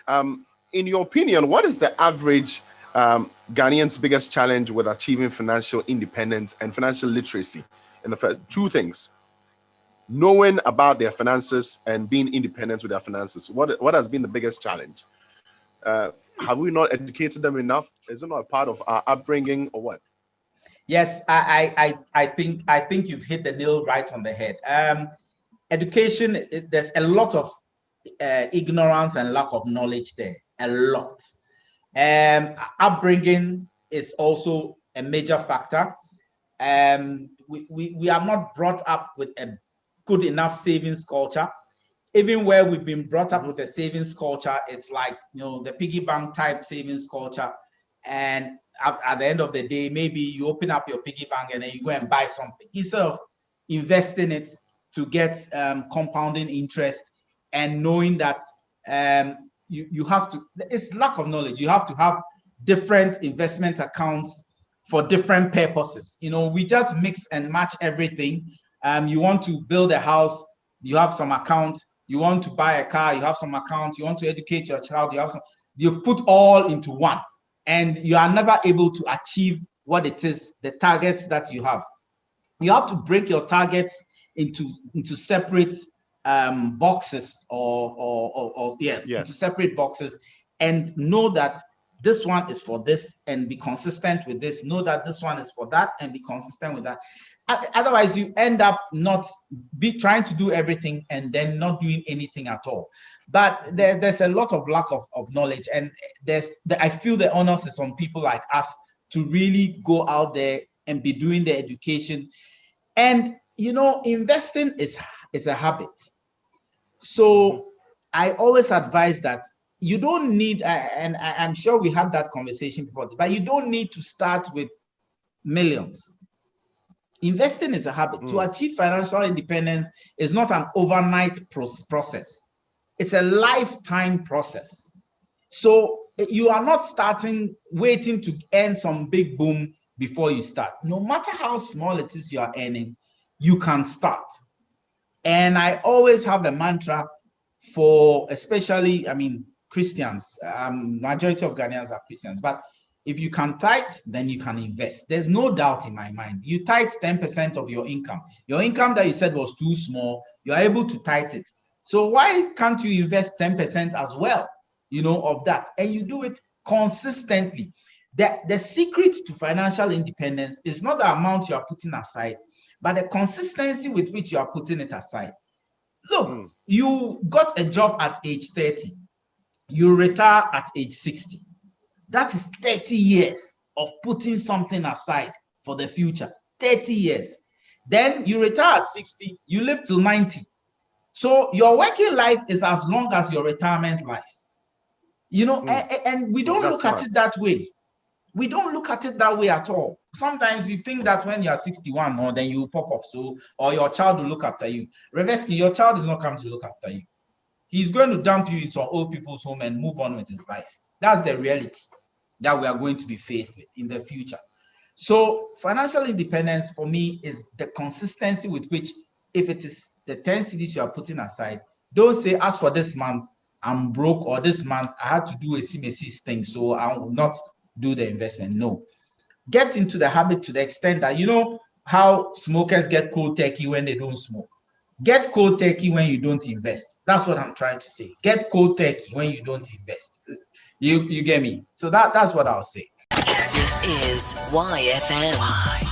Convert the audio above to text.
In your opinion, what is the average Ghanaian's biggest challenge with achieving financial independence and financial literacy? In the first two things, knowing about their finances and being independent with their finances. What has been the biggest challenge? Have we not educated them enough? Is it not a part of our upbringing or what? Yes, I think you've hit the nail right on the head. Education, there's a lot of ignorance and lack of knowledge there, a lot. Upbringing is also a major factor. We are not brought up with a good enough savings culture. Even where we've been brought up with a savings culture, it's like, the piggy bank type savings culture. And at the end of the day, maybe you open up your piggy bank and then you go and buy something instead of investing it to get compounding interest, and knowing that you have to, it's lack of knowledge. You have to have different investment accounts for different purposes. We just mix and match everything. You want to build a house, you have some account. You want to buy a car, you have some account. You want to educate your child, you have some. You've put all into one, and you are never able to achieve what it is, the targets that you have. You have to break your targets into separate boxes into separate boxes, and know that this one is for this and be consistent with this. Know that this one is for that and be consistent with that. Otherwise, you end up not trying to do everything and then not doing anything at all. But there's a lot of lack of knowledge, and I feel the onus is on people like us to really go out there and be doing the education. And investing is a habit. So I always advise that you don't need, and I'm sure we had that conversation before, but you don't need to start with millions. Investing is a habit. To achieve financial independence is not an overnight process. It's a lifetime process. So you are not waiting to earn some big boom before you start. No matter how small it is you are earning, you can start. And I always have a mantra for, especially, Christians. Majority of Ghanaians are Christians, but if you can tithe, then you can invest. There's no doubt in my mind. You tithe 10% of your income. Your income that you said was too small, you're able to tithe it. So why can't you invest 10% as well, of that? And you do it consistently. The secret to financial independence is not the amount you are putting aside, but the consistency with which you are putting it aside. Look, you got a job at age 30. You retire at age 60. That is 30 years of putting something aside for the future. 30 years. Then you retire at 60, you live till 90. So your working life is as long as your retirement life. And we don't look at it that way. We don't look at it that way at all. Sometimes you think that when you're 61, or then you pop off, or your child will look after you. Reversely, your child is not coming to look after you. He's going to dump you into an old people's home and move on with his life. That's the reality that we are going to be faced with in the future. So financial independence for me is the consistency with which, if it is the 10 cedis you are putting aside, don't say, as for this month, I'm broke, or this month I had to do a CMC thing, so I will not do the investment. No. Get into the habit to the extent that, how smokers get cold turkey when they don't smoke. Get cold turkey when you don't invest. That's what I'm trying to say. Get cold turkey when you don't invest. You get me? So that's what I'll say. This is YFM.